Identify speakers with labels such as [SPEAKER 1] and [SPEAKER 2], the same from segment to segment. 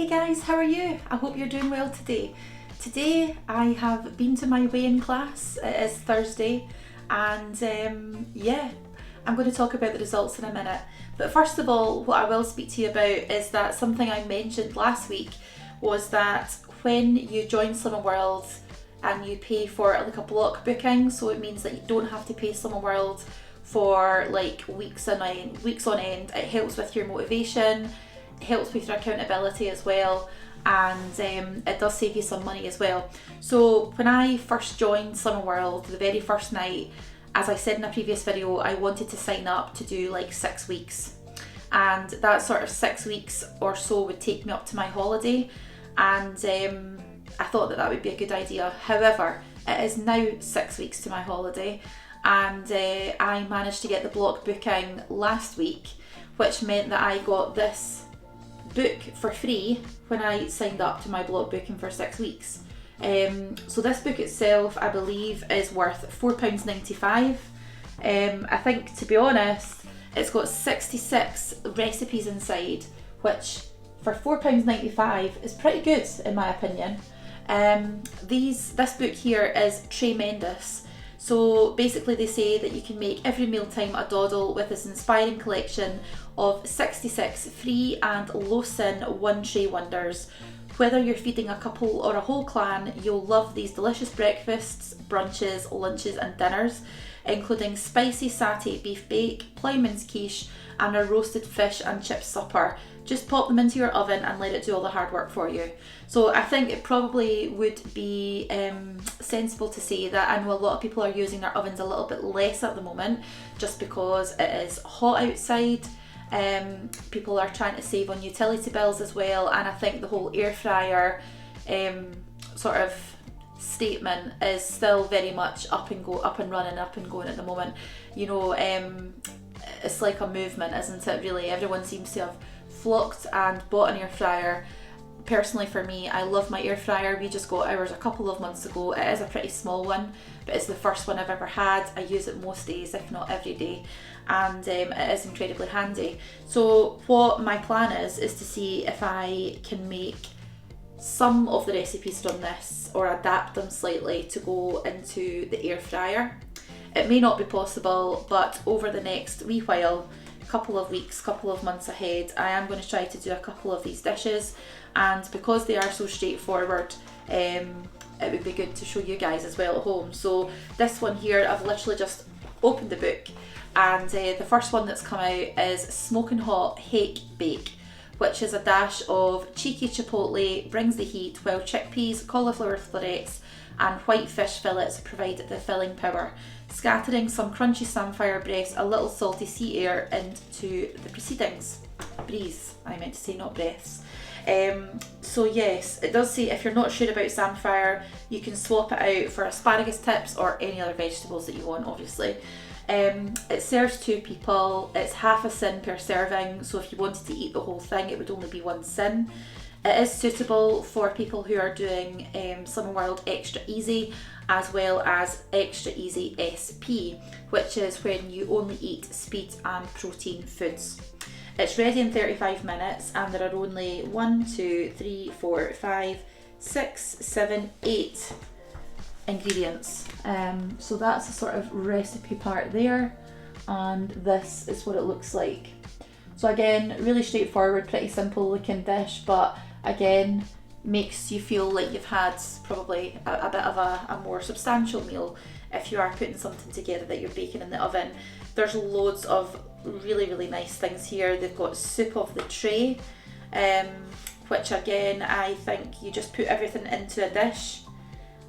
[SPEAKER 1] Hey guys, how are you? I hope you're doing well today. Today I have been to my weigh-in class. It is Thursday and yeah, I'm going to talk about the results in a minute. But first of all, what I will speak to you about is that something I mentioned last week was that when you join Slimming World and you pay for like a block booking, so it means that you don't have to pay Slimming World for like weeks on end. It helps with your motivation, it helps with your accountability as well, and it does save you some money as well. So when I first joined Slimming World, the very first night, as I said in a previous video, I wanted to sign up to do like 6 weeks, and that sort of 6 weeks or so would take me up to my holiday, and I thought that would be a good idea. However, it is now 6 weeks to my holiday, and I managed to get the block booking last week, which meant that I got this book for free when I signed up to my block booking for 6 weeks. So this book itself, I believe, is worth £4.95. I think, to be honest, it's got 66 recipes inside, which for £4.95 is pretty good in my opinion. This book here is tremendous. So basically they say that you can make every mealtime a doddle with this inspiring collection of 66 free and low-sin one-tray wonders. Whether you're feeding a couple or a whole clan, you'll love these delicious breakfasts, brunches, lunches and dinners, including spicy satay beef bake, ploughman's quiche and a roasted fish and chip supper. Just pop them into your oven and let it do all the hard work for you. So I think it probably would be sensible to say that I know a lot of people are using their ovens a little bit less at the moment just because it is hot outside. People are trying to save on utility bills as well, and I think the whole air fryer sort of statement is still very much up and running, up and going at the moment. You know, it's like a movement, isn't it, really? Everyone seems to have flocked and bought an air fryer. Personally for me, I love my air fryer. We just got ours a couple of months ago. It is a pretty small one, but it's the first one I've ever had. I use it most days, if not every day, and it is incredibly handy. So what my plan is to see if I can make some of the recipes from this or adapt them slightly to go into the air fryer. It may not be possible, but over the next wee while, couple of weeks, couple of months ahead, I am going to try to do a couple of these dishes, and because they are so straightforward, it would be good to show you guys as well at home. So this one here, I've literally just opened the book, and the first one that's come out is Smoking Hot Hake Bake, which is a dash of cheeky chipotle brings the heat, while chickpeas, cauliflower florets and white fish fillets provide the filling power, scattering some crunchy samphire breaths, a little salty sea air into the proceedings. Breeze, I meant to say, not breaths. So yes, it does say if you're not sure about samphire, you can swap it out for asparagus tips or any other vegetables that you want, obviously. It serves 2 people, it's half a sin per serving, so if you wanted to eat the whole thing, it would only be 1 sin. It is suitable for people who are doing Slimming World Extra Easy, as well as Extra Easy SP, which is when you only eat speed and protein foods. It's ready in 35 minutes, and there are only 1, 2, 3, 4, 5, 6, 7, 8 ingredients. So that's the sort of recipe part there, and this is what it looks like. So again, really straightforward, pretty simple looking dish, but again, makes you feel like you've had probably a bit of a more substantial meal if you are putting something together that you're baking in the oven. There's loads of really nice things here. They've got soup of the tray, which again, I think you just put everything into a dish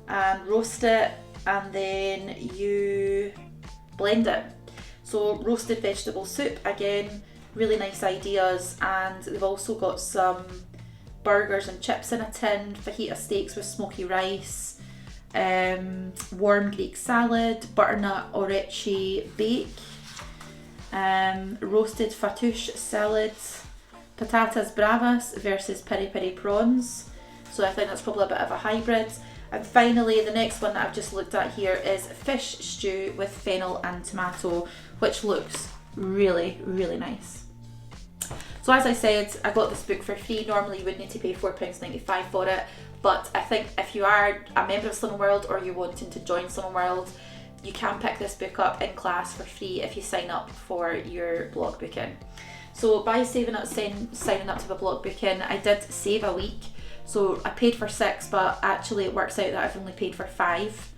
[SPEAKER 1] and roast it, and then you blend it. So roasted vegetable soup, again, really nice ideas. And they've also got some burgers and chips in a tin, fajita steaks with smoky rice, warm Greek salad, butternut orecchi bake, roasted fattoush salad, patatas bravas versus peri peri prawns. So I think that's probably a bit of a hybrid. And finally, the next one that I've just looked at here is fish stew with fennel and tomato, which looks really nice. So as I said, I got this book for free. Normally you would need to pay £4.95 for it, but I think if you are a member of Slimming World or you're wanting to join Slimming World, you can pick this book up in class for free if you sign up for your block booking. So by signing up to the block booking, I did save a week. So I paid for 6, but actually it works out that I've only paid for 5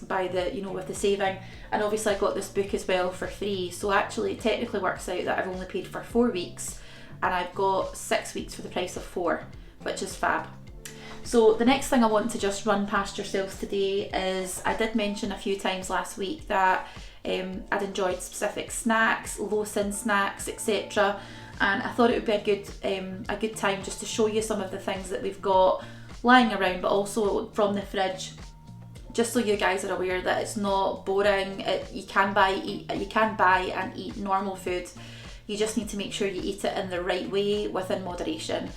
[SPEAKER 1] by the, with the saving. And obviously I got this book as well for free. So actually it technically works out that I've only paid for 4 weeks and I've got 6 weeks for the price of 4, which is fab. So the next thing I want to just run past yourselves today is, I did mention a few times last week that I'd enjoyed specific snacks, low sin snacks, etc. And I thought it would be a good time just to show you some of the things that we've got lying around, but also from the fridge, just so you guys are aware that it's not boring. You can buy and eat normal food. You just need to make sure you eat it in the right way within moderation.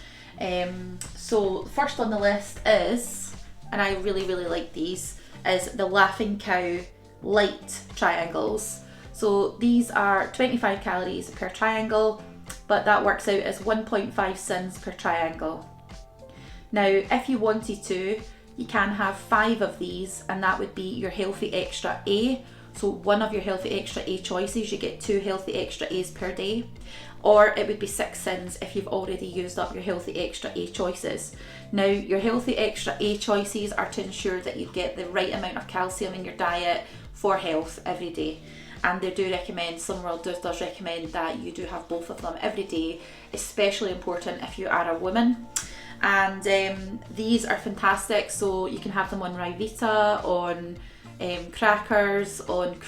[SPEAKER 1] So first on the list is, and I really like these, is the Laughing Cow light triangles. So these are 25 calories per triangle, but that works out as 1.5 sins per triangle. Now if you wanted to, you can have 5 of these, and that would be your Healthy Extra A. So one of your Healthy Extra A choices, you get 2 Healthy Extra A's per day. Or it would be 6 sins if you've already used up your Healthy Extra A choices. Now your Healthy Extra A choices are to ensure that you get the right amount of calcium in your diet for health every day. And they do recommend, Slimming World does recommend that you do have both of them every day, especially important if you are a woman. And these are fantastic, so you can have them on Ryvita, on crackers, on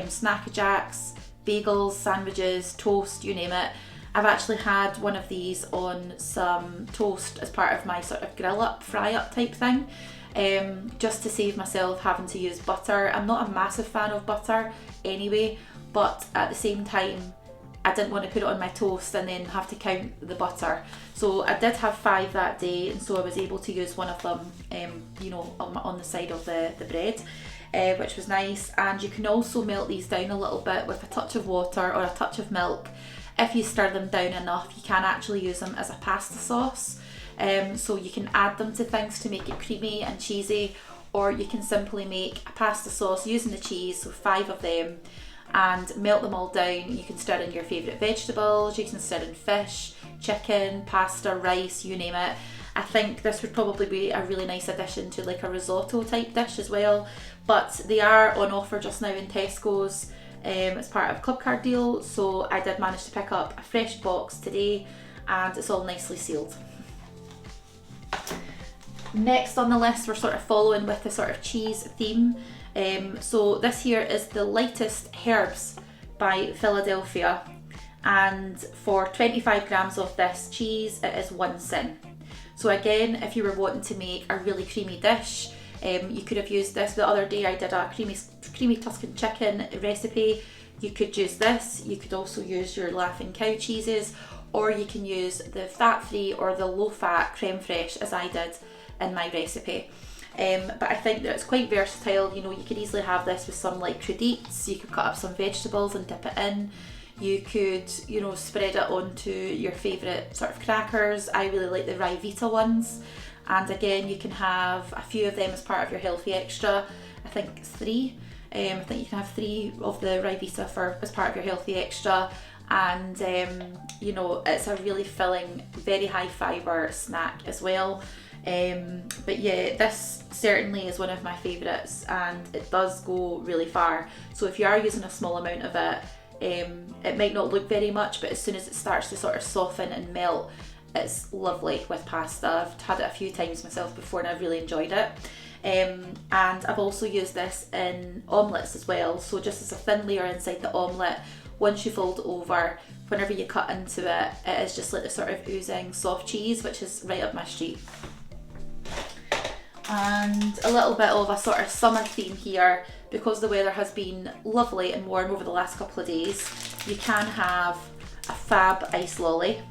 [SPEAKER 1] Snack Jacks, bagels, sandwiches, toast, you name it. I've actually had one of these on some toast as part of my sort of grill up, fry up type thing, just to save myself having to use butter. I'm not a massive fan of butter anyway, but at the same time I didn't want to put it on my toast and then have to count the butter. So I did have 5 that day, and so I was able to use one of them on the side of the bread, which was nice. And you can also melt these down a little bit with a touch of water or a touch of milk. If you stir them down enough, you can actually use them as a pasta sauce. So you can add them to things to make it creamy and cheesy, or you can simply make a pasta sauce using the cheese, so 5 of them, and melt them all down. You can stir in your favourite vegetables, you can stir in fish, chicken, pasta, rice, you name it. I think this would probably be a really nice addition to like a risotto type dish as well. But they are on offer just now in Tesco's as part of a club card deal, so I did manage to pick up a fresh box today and it's all nicely sealed. Next on the list, we're sort of following with the sort of cheese theme. So this here is the Lightest Herbs by Philadelphia, and for 25 grams of this cheese it is 1 sin. So again, if you were wanting to make a really creamy dish, you could have used this. The other day I did a creamy Tuscan chicken recipe. You could use this. You could also use your Laughing Cow cheeses, or you can use the fat-free or the low-fat creme fraiche as I did in my recipe. But I think that it's quite versatile. You could easily have this with some like crudites. You could cut up some vegetables and dip it in. You could, spread it onto your favourite sort of crackers. I really like the Ryvita ones. And again, you can have a few of them as part of your Healthy Extra. I think it's 3. I think you can have 3 of the Ryvita as part of your Healthy Extra. And it's a really filling, very high fibre snack as well. But yeah, this certainly is one of my favourites, and it does go really far. So if you are using a small amount of it, it might not look very much, but as soon as it starts to sort of soften and melt, it's lovely with pasta. I've had it a few times myself before and I've really enjoyed it. And I've also used this in omelettes as well. So just as a thin layer inside the omelette, once you fold it over, whenever you cut into it, it is just like the sort of oozing soft cheese, which is right up my street. And a little bit of a sort of summer theme here, because the weather has been lovely and warm over the last couple of days. You can have a fab ice lolly.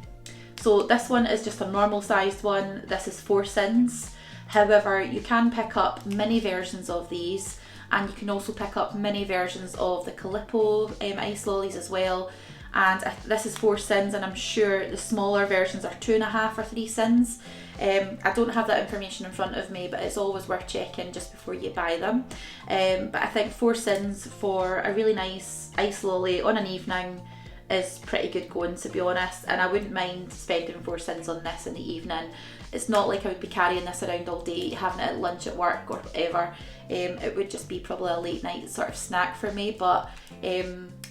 [SPEAKER 1] So this one is just a normal sized one. This is 4 sins. However, you can pick up mini versions of these, and you can also pick up mini versions of the Calippo ice lollies as well. and this is 4 sins, and I'm sure the smaller versions are 2.5 or 3 sins. I don't have that information in front of me, but it's always worth checking just before you buy them. But I think 4 sins for a really nice ice lolly on an evening is pretty good going, to be honest, and I wouldn't mind spending 4 sins on this in the evening. It's not like I would be carrying this around all day, having it at lunch at work or whatever. It would just be probably a late night sort of snack for me, but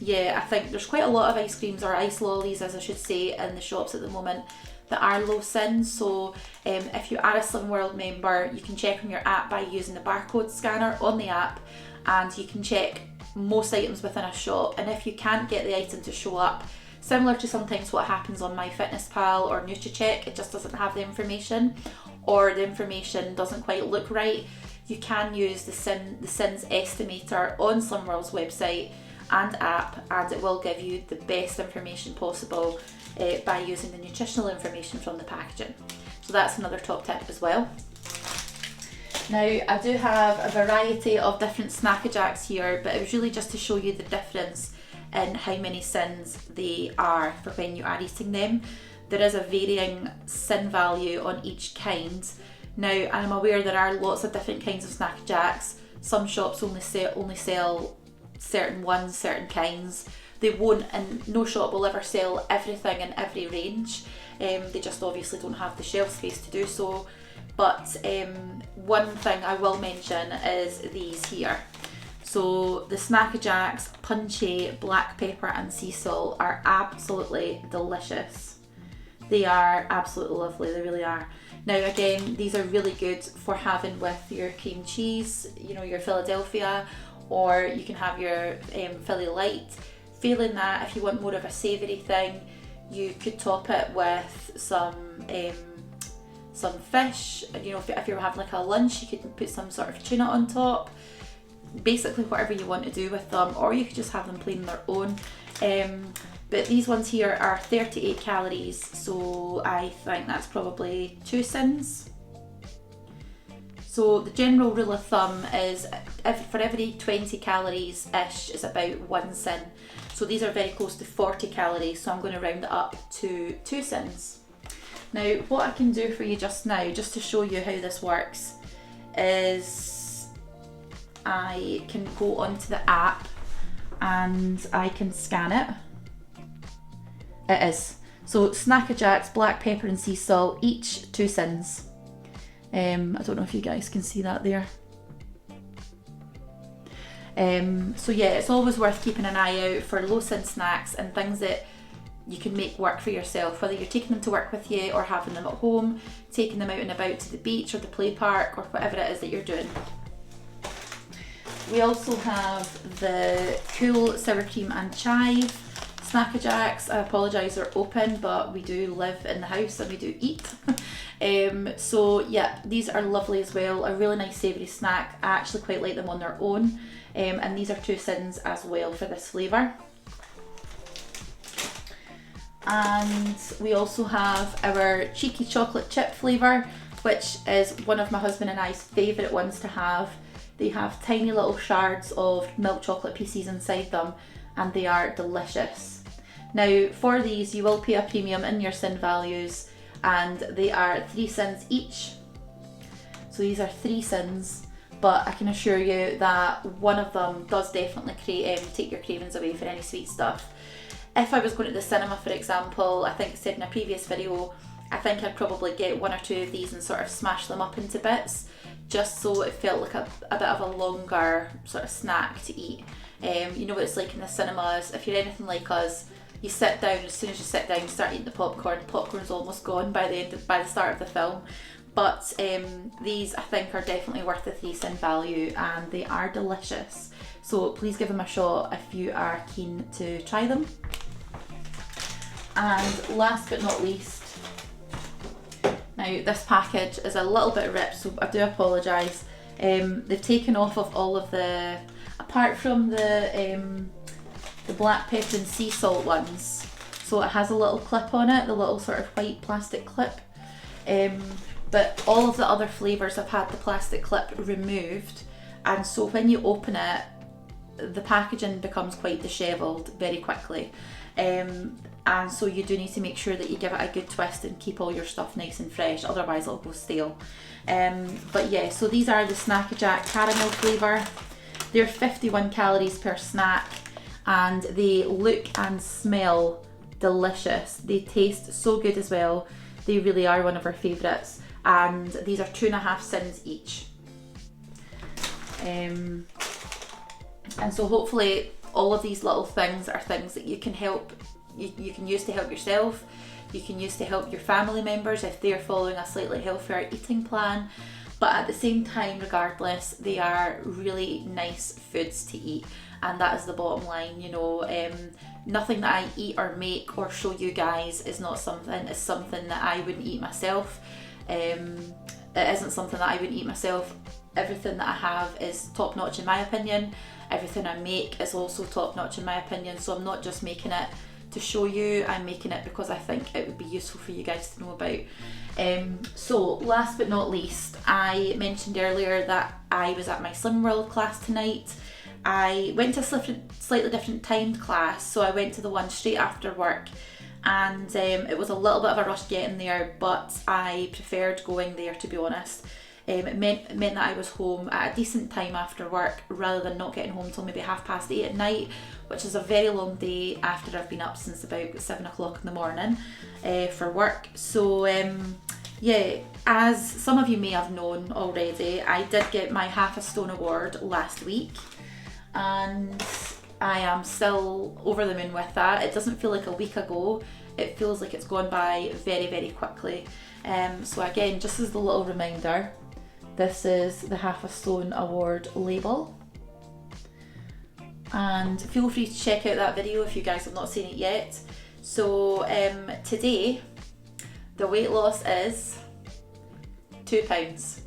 [SPEAKER 1] yeah, I think there's quite a lot of ice creams, or ice lollies as I should say, in the shops at the moment that are low sin. So if you are a Slim World member, you can check on your app by using the barcode scanner on the app, and you can check most items within a shop, and if you can't get the item to show up, similar to sometimes what happens on MyFitnessPal or NutriCheck, it just doesn't have the information, or the information doesn't quite look right, you can use the sins estimator on Slim World's website and app, and it will give you the best information possible by using the nutritional information from the packaging. So that's another top tip as well. Now, I do have a variety of different Snacker Jacks here, but it was really just to show you the difference in how many sins they are for when you are eating them. There is a varying sin value on each kind. Now, I'm aware there are lots of different kinds of Snacker Jacks. Some shops only sell certain ones, certain kinds. They won't, and no shop will ever sell everything in every range. They just obviously don't have the shelf space to do so. But one thing I will mention is these here. So the Snacker Jacks Punchy Black Pepper and Sea Salt are absolutely delicious. They are absolutely lovely, they really are. Now again, these are really good for having with your cream cheese, you know, your Philadelphia, or you can have your Philly Light. Failing that, if you want more of a savoury thing, you could top it with some fish. You know, if you're having like a lunch, you could put some sort of tuna on top. Basically whatever you want to do with them, or you could just have them plain on their own. But these ones here are 38 calories, so I think that's probably 2 sins. So the general rule of thumb is for every 20 calories ish is about 1 sin. So these are very close to 40 calories, so I'm going to round it up to 2 sins. Now, what I can do for you just now, just to show you how this works, is I can go onto the app and I can scan it. It is. So Snacker Jacks, Black Pepper and Sea Salt, each 2 sins. I don't know if you guys can see that there. So yeah, it's always worth keeping an eye out for low sin snacks and things that you can make work for yourself, whether you're taking them to work with you or having them at home, taking them out and about to the beach or the play park or whatever it is that you're doing. We also have the Cool Sour Cream and Chive Snacker Jacks. I apologise, they're open, but we do live in the house and we do eat. So yeah, these are lovely as well, a really nice savoury snack. I actually quite like them on their own, and these are 2 sins as well for this flavour. And we also have our cheeky chocolate chip flavour, which is one of my husband and I's favourite ones to have. They have tiny little shards of milk chocolate pieces inside them, and they are delicious. Now for these you will pay a premium in your sin values, and they are 3 sins each. So these are 3 sins, but I can assure you that one of them does definitely take your cravings away for any sweet stuff. If I was going to the cinema, for example, I think I said in a previous video, I think I'd probably get 1 or 2 of these and sort of smash them up into bits, just so it felt like a bit of a longer sort of snack to eat. You know what it's like in the cinemas, if you're anything like us, you sit down, as soon as you sit down you start eating the popcorn's almost gone by the start of the film. But these I think are definitely worth the 3 sin value, and they are delicious. So please give them a shot if you are keen to try them. And last but not least, now this package is a little bit ripped, so I do apologise. They've taken off of all of the, apart from the black pepper and sea salt ones, so it has a little clip on it, the little sort of white plastic clip. But all of the other flavours have had the plastic clip removed, and so when you open it, the packaging becomes quite dishevelled very quickly. And so you do need to make sure that you give it a good twist and keep all your stuff nice and fresh, otherwise it'll go stale. But yeah, so these are the Snackajack caramel flavour. They're 51 calories per snack, and they look and smell delicious. They taste so good as well. They really are one of our favourites, and these are 2.5 cents each. And so hopefully all of these little things are things that you can use to help yourself. You can use to help your family members if they're following a slightly healthier eating plan. But at the same time, regardless, they are really nice foods to eat, and that is the bottom line. Nothing that I eat or make or show you guys is something that I wouldn't eat myself. It isn't something that I wouldn't eat myself. Everything that I have is top notch in my opinion. Everything I make is also top notch in my opinion. So I'm not just making it to show you, I'm making it because I think it would be useful for you guys to know about. So last but not least, I mentioned earlier that I was at my Slimming World class tonight. I went to a slightly different timed class, so I went to the one straight after work, and it was a little bit of a rush getting there, but I preferred going there, to be honest. It meant that I was home at a decent time after work, rather than not getting home till maybe 8:30 at night, which is a very long day after I've been up since about 7 o'clock in the morning for work. So yeah, as some of you may have known already, I did get my Half a Stone award last week, and I am still over the moon with that. It doesn't feel like a week ago, it feels like it's gone by very, very quickly. So again, just as a little reminder, this is the Half a Stone award label, and feel free to check out that video if you guys have not seen it yet. So today the weight loss is 2 pounds.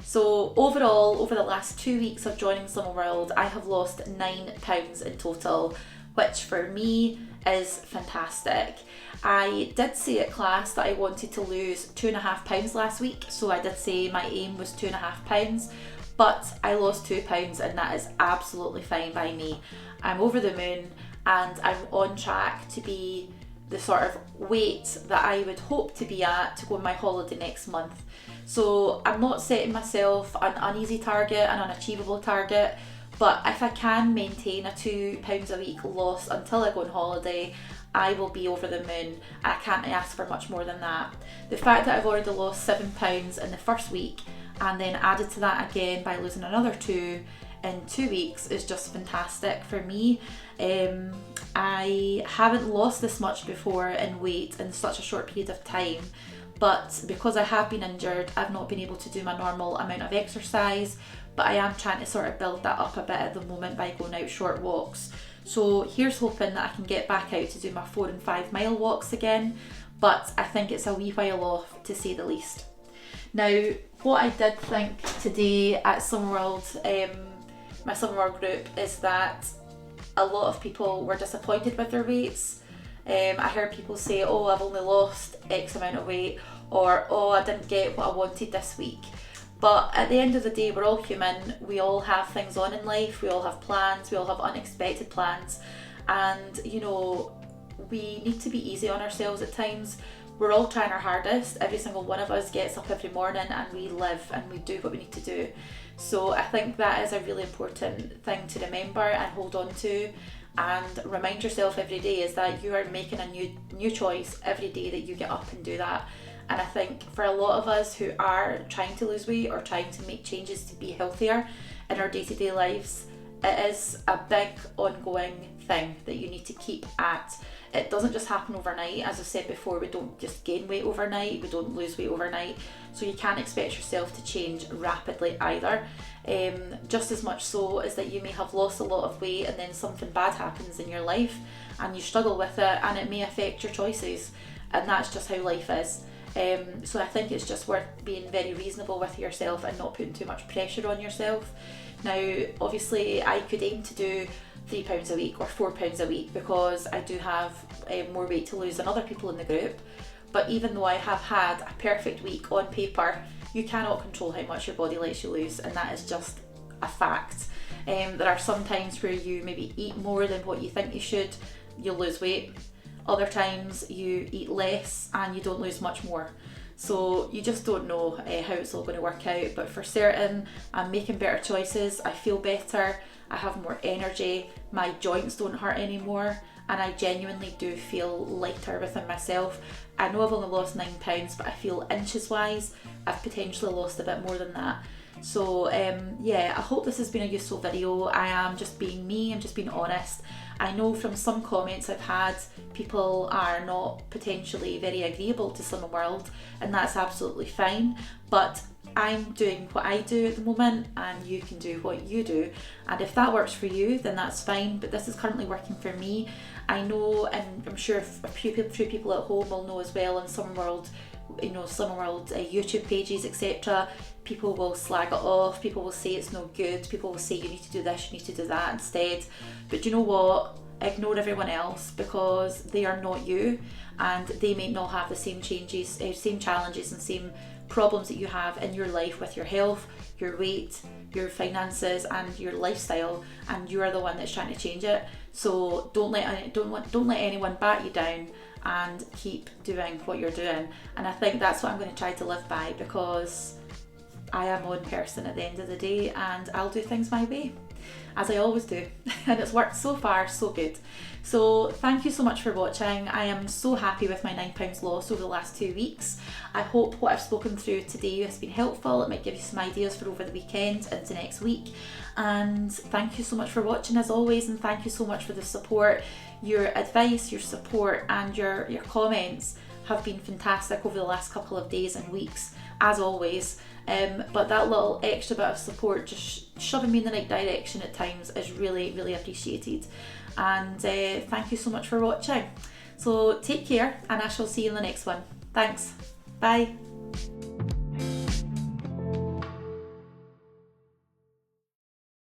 [SPEAKER 1] So overall, over the last 2 weeks of joining Slimming World, I have lost 9 pounds in total, which for me is fantastic. I did say at class that I wanted to lose 2.5 pounds last week, so I did say my aim was 2.5 pounds, but I lost 2 pounds, and that is absolutely fine by me. I'm over the moon, and I'm on track to be the sort of weight that I would hope to be at to go on my holiday next month. So I'm not setting myself an uneasy target, an unachievable target, but if I can maintain a 2 pounds a week loss until I go on holiday, I will be over the moon. I can't ask for much more than that. The fact that I've already lost 7 pounds in the first week, and then added to that again by losing another 2 in 2 weeks, is just fantastic for me. I haven't lost this much before in weight in such a short period of time, but because I have been injured, I've not been able to do my normal amount of exercise, but I am trying to sort of build that up a bit at the moment by going out short walks. So here's hoping that I can get back out to do my 4 and 5 mile walks again, but I think it's a wee while off, to say the least. Now, what I did think today at Slimming World, my Slimming World group, is that a lot of people were disappointed with their weights. I heard people say, oh, I've only lost X amount of weight, or oh, I didn't get what I wanted this week. But at the end of the day, we're all human. We all have things on in life. We all have plans. We all have unexpected plans. And, we need to be easy on ourselves at times. We're all trying our hardest. Every single one of us gets up every morning and we live and we do what we need to do. So I think that is a really important thing to remember and hold on to, and remind yourself every day, is that you are making a new choice every day that you get up and do that. And I think for a lot of us who are trying to lose weight or trying to make changes to be healthier in our day-to-day lives, it is a big ongoing thing that you need to keep at. It doesn't just happen overnight. As I said before, we don't just gain weight overnight, we don't lose weight overnight, so you can't expect yourself to change rapidly either. Just as much so as that you may have lost a lot of weight and then something bad happens in your life and you struggle with it, and it may affect your choices, and that's just how life is. So I think it's just worth being very reasonable with yourself and not putting too much pressure on yourself. Now, obviously, I could aim to do 3 pounds a week or 4 pounds a week, because I do have more weight to lose than other people in the group. But even though I have had a perfect week on paper, you cannot control how much your body lets you lose, and that is just a fact. There are some times where you maybe eat more than what you think you should, you'll lose weight. Other times you eat less and you don't lose much more. So you just don't know how it's all going to work out, but for certain I'm making better choices, I feel better, I have more energy, my joints don't hurt anymore, and I genuinely do feel lighter within myself. I know I've only lost 9 pounds, but I feel inches wise I've potentially lost a bit more than that. So yeah, I hope this has been a useful video. I am just being me, I'm just being honest. I know from some comments I've had, people are not potentially very agreeable to Slimming World, and that's absolutely fine, but I'm doing what I do at the moment and you can do what you do, and if that works for you then that's fine, but this is currently working for me. I know, and I'm sure a few people at home will know as well, in Slimming World, you know, Slimming World YouTube pages, etc., people will slag it off, people will say it's no good, people will say you need to do this, you need to do that instead. But you know what? Ignore everyone else, because they are not you, and they may not have the same changes, same challenges and same problems that you have in your life with your health, your weight, your finances and your lifestyle, and you are the one that's trying to change it. So don't let anyone bat you down, and keep doing what you're doing. And I think that's what I'm going to try to live by, because I am one person at the end of the day, and I'll do things my way, as I always do, and it's worked so far so good. So thank you so much for watching. I am so happy with my 9 pounds loss over the last 2 weeks. I hope what I've spoken through today has been helpful. It might give you some ideas for over the weekend into next week. And thank you so much for watching as always, and thank you so much for the support. Your advice, your support and your comments have been fantastic over the last couple of days and weeks, as always. But that little extra bit of support, just shoving me in the right direction at times, is really, really appreciated. And thank you so much for watching. So take care, and I shall see you in the next one. Thanks. Bye.